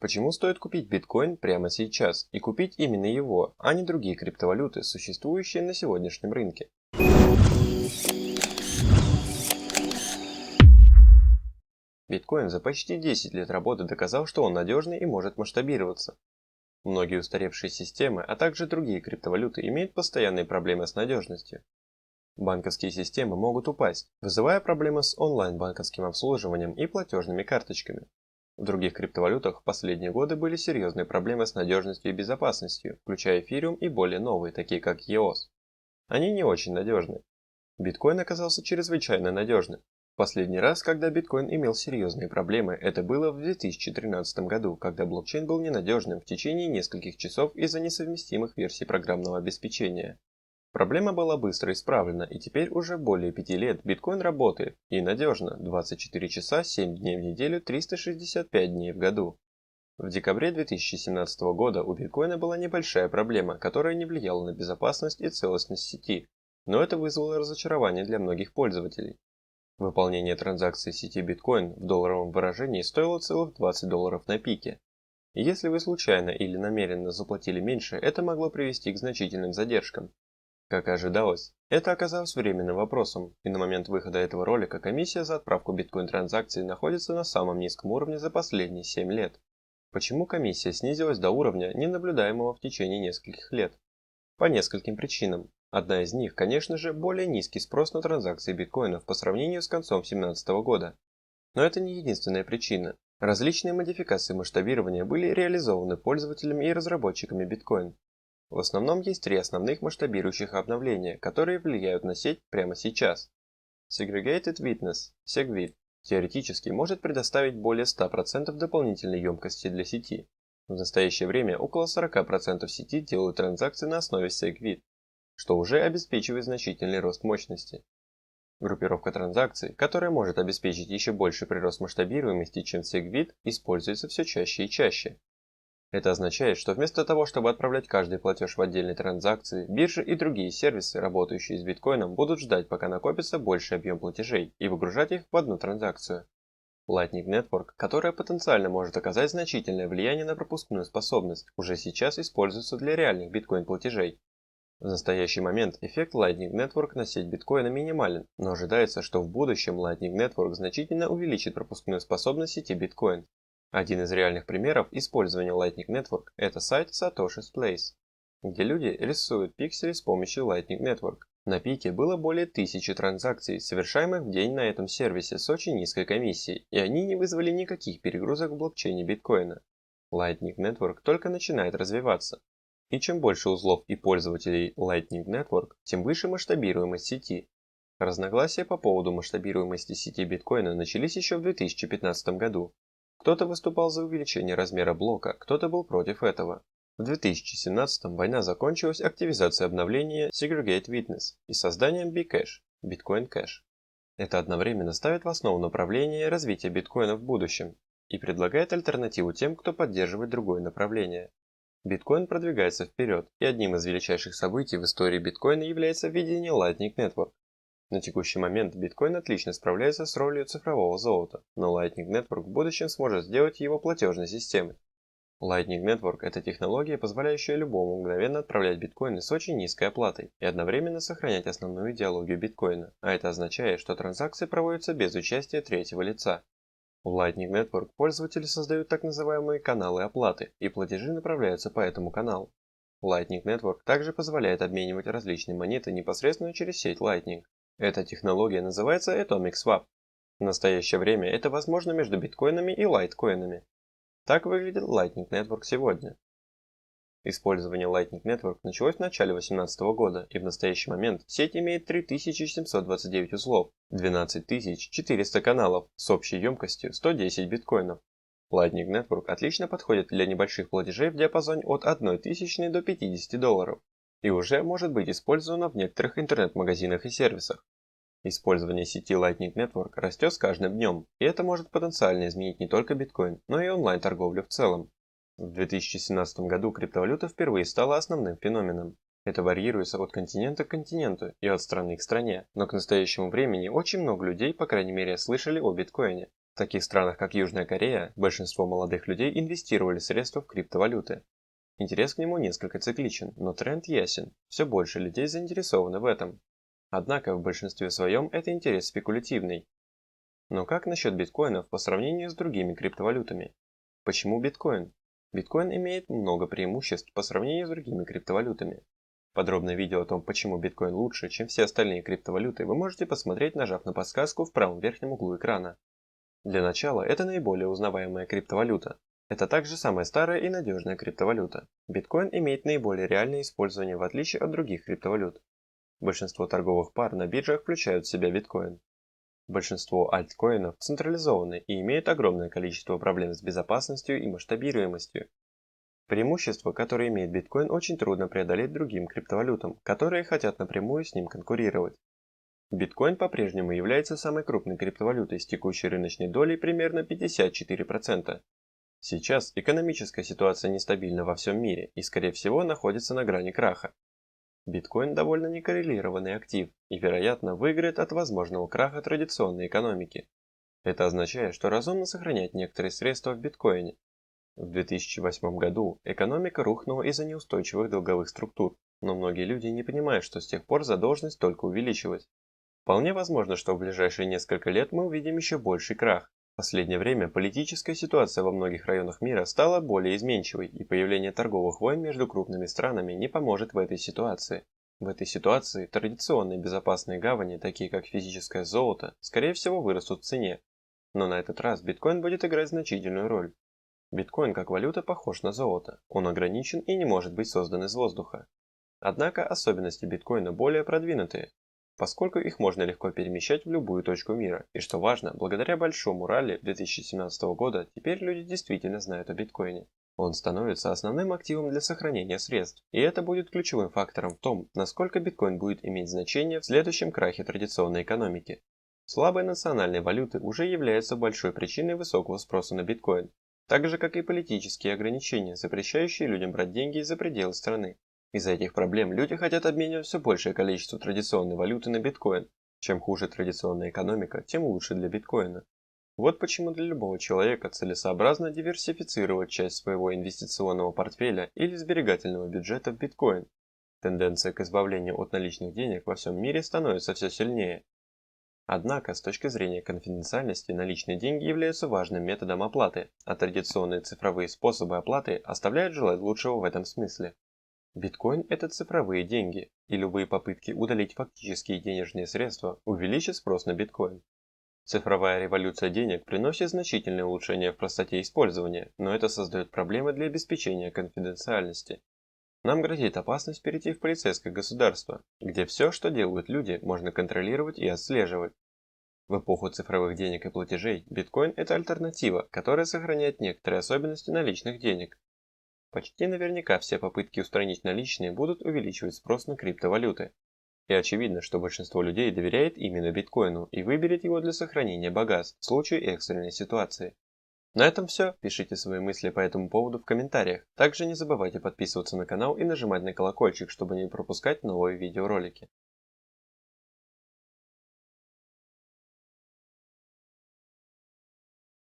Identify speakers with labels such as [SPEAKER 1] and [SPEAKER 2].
[SPEAKER 1] Почему стоит купить биткоин прямо сейчас и купить именно его, а не другие криптовалюты, существующие на сегодняшнем рынке? Биткоин за почти 10 лет работы доказал, что он надежный и может масштабироваться. Многие устаревшие системы, а также другие криптовалюты имеют постоянные проблемы с надежностью. Банковские системы могут упасть, вызывая проблемы с онлайн-банковским обслуживанием и платежными карточками. В других криптовалютах в последние годы были серьезные проблемы с надежностью и безопасностью, включая эфириум и более новые, такие как EOS. Они не очень надежны. Биткоин оказался чрезвычайно надежным. Последний раз, когда биткоин имел серьезные проблемы, это было в 2013 году, когда блокчейн был ненадежным в течение нескольких часов из-за несовместимых версий программного обеспечения. Проблема была быстро исправлена, и теперь уже более 5 лет биткоин работает, и надежно, 24 часа, 7 дней в неделю, 365 дней в году. В декабре 2017 года у биткоина была небольшая проблема, которая не влияла на безопасность и целостность сети, но это вызвало разочарование для многих пользователей. Выполнение транзакций сети биткоин в долларовом выражении стоило целых $20 на пике. И если вы случайно или намеренно заплатили меньше, это могло привести к значительным задержкам. Как и ожидалось, это оказалось временным вопросом, и на момент выхода этого ролика комиссия за отправку биткоин-транзакций находится на самом низком уровне за последние 7 лет. Почему комиссия снизилась до уровня, не наблюдаемого в течение нескольких лет? По нескольким причинам. Одна из них, конечно же, более низкий спрос на транзакции биткоинов по сравнению с концом 2017 года. Но это не единственная причина. Различные модификации масштабирования были реализованы пользователями и разработчиками биткоин. В основном есть три основных масштабирующих обновления, которые влияют на сеть прямо сейчас. Segregated Witness, SegWit, теоретически может предоставить более 100% дополнительной емкости для сети. В настоящее время около 40% сети делают транзакции на основе SegWit, что уже обеспечивает значительный рост мощности. Группировка транзакций, которая может обеспечить еще больший прирост масштабируемости, чем SegWit, используется все чаще и чаще. Это означает, что вместо того, чтобы отправлять каждый платеж в отдельной транзакции, биржи и другие сервисы, работающие с биткоином, будут ждать, пока накопится больший объем платежей, и выгружать их в одну транзакцию. Lightning Network, которая потенциально может оказать значительное влияние на пропускную способность, уже сейчас используется для реальных биткоин-платежей. В настоящий момент эффект Lightning Network на сеть биткоина минимален, но ожидается, что в будущем Lightning Network значительно увеличит пропускную способность сети биткоин. Один из реальных примеров использования Lightning Network – это сайт Satoshi's Place, где люди рисуют пиксели с помощью Lightning Network. На пике было более 1000 транзакций, совершаемых в день на этом сервисе с очень низкой комиссией, и они не вызвали никаких перегрузок в блокчейне биткоина. Lightning Network только начинает развиваться. И чем больше узлов и пользователей Lightning Network, тем выше масштабируемость сети. Разногласия по поводу масштабируемости сети биткоина начались еще в 2015 году. Кто-то выступал за увеличение размера блока, кто-то был против этого. В 2017 война закончилась активизацией обновления Segregate Witness и созданием Bcash, Bitcoin Cash. Это одновременно ставит в основу направления развития биткоина в будущем и предлагает альтернативу тем, кто поддерживает другое направление. Биткоин продвигается вперед, и одним из величайших событий в истории биткоина является введение Lightning Network. На текущий момент биткоин отлично справляется с ролью цифрового золота, но Lightning Network в будущем сможет сделать его платежной системой. Lightning Network – это технология, позволяющая любому мгновенно отправлять биткоины с очень низкой оплатой и одновременно сохранять основную идеологию биткоина, а это означает, что транзакции проводятся без участия третьего лица. В Lightning Network пользователи создают так называемые каналы оплаты, и платежи направляются по этому каналу. Lightning Network также позволяет обменивать различные монеты непосредственно через сеть Lightning. Эта технология называется Atomic Swap. В настоящее время это возможно между биткоинами и лайткоинами. Так выглядит Lightning Network сегодня. Использование Lightning Network началось в начале 2018 года, и в настоящий момент сеть имеет 3729 узлов, 12400 каналов с общей емкостью 110 биткоинов. Lightning Network отлично подходит для небольших платежей в диапазоне от 1000 до $50 и уже может быть использовано в некоторых интернет-магазинах и сервисах. Использование сети Lightning Network растет с каждым днем, и это может потенциально изменить не только биткоин, но и онлайн-торговлю в целом. В 2017 году криптовалюта впервые стала основным феноменом. Это варьируется от континента к континенту и от страны к стране, но к настоящему времени очень много людей, по крайней мере, слышали о биткоине. таких странах, как Южная Корея, большинство молодых людей инвестировали средства в криптовалюты. Интерес к нему несколько цикличен, но тренд ясен. Все больше людей заинтересованы в этом. Однако в большинстве своем это интерес спекулятивный. Но как насчет биткоинов по сравнению с другими криптовалютами? Почему биткоин? Биткоин имеет много преимуществ по сравнению с другими криптовалютами. Подробное видео о том, почему биткоин лучше, чем все остальные криптовалюты, вы можете посмотреть, нажав на подсказку в правом верхнем углу экрана. Для начала, это наиболее узнаваемая криптовалюта. Это также самая старая и надежная криптовалюта. Биткоин имеет наиболее реальное использование в отличие от других криптовалют. Большинство торговых пар на биржах включают в себя биткоин. Большинство альткоинов централизованы и имеют огромное количество проблем с безопасностью и масштабируемостью. Преимущества, которые имеет биткоин, очень трудно преодолеть другим криптовалютам, которые хотят напрямую с ним конкурировать. Биткоин по-прежнему является самой крупной криптовалютой с текущей рыночной долей примерно 54%. Сейчас экономическая ситуация нестабильна во всем мире и, скорее всего, находится на грани краха. Биткоин довольно некоррелированный актив и, вероятно, выиграет от возможного краха традиционной экономики. Это означает, что разумно сохранять некоторые средства в биткоине. В 2008 году экономика рухнула из-за неустойчивых долговых структур, но многие люди не понимают, что с тех пор задолженность только увеличилась. Вполне возможно, что в ближайшие несколько лет мы увидим еще больший крах. В последнее время политическая ситуация во многих районах мира стала более изменчивой, и появление торговых войн между крупными странами не поможет в этой ситуации. В этой ситуации традиционные безопасные гавани, такие как физическое золото, скорее всего вырастут в цене. Но на этот раз биткоин будет играть значительную роль. Биткоин как валюта похож на золото, он ограничен и не может быть создан из воздуха. Однако особенности биткоина более продвинутые, поскольку их можно легко перемещать в любую точку мира, и что важно, благодаря большому ралли 2017 года теперь люди действительно знают о биткоине. Он становится основным активом для сохранения средств, и это будет ключевым фактором в том, насколько биткоин будет иметь значение в следующем крахе традиционной экономики. Слабые национальные валюты уже являются большой причиной высокого спроса на биткоин, так же как и политические ограничения, запрещающие людям брать деньги за пределы страны. Из-за этих проблем люди хотят обменивать все большее количество традиционной валюты на биткоин. Чем хуже традиционная экономика, тем лучше для биткоина. Вот почему для любого человека целесообразно диверсифицировать часть своего инвестиционного портфеля или сберегательного бюджета в биткоин. Тенденция к избавлению от наличных денег во всем мире становится все сильнее. Однако, с точки зрения конфиденциальности, наличные деньги являются важным методом оплаты, а традиционные цифровые способы оплаты оставляют желать лучшего в этом смысле. Биткоин – это цифровые деньги, и любые попытки удалить фактические денежные средства увеличат спрос на биткоин. Цифровая революция денег приносит значительные улучшения в простоте использования, но это создает проблемы для обеспечения конфиденциальности. Нам грозит опасность перейти в полицейское государство, где все, что делают люди, можно контролировать и отслеживать. В эпоху цифровых денег и платежей биткоин – это альтернатива, которая сохраняет некоторые особенности наличных денег. Почти наверняка все попытки устранить наличные будут увеличивать спрос на криптовалюты. И очевидно, что большинство людей доверяет именно биткоину и выберет его для сохранения богатств в случае экстренной ситуации. На этом все. Пишите свои мысли по этому поводу в комментариях. Также не забывайте подписываться на канал и нажимать на колокольчик, чтобы не пропускать новые видеоролики.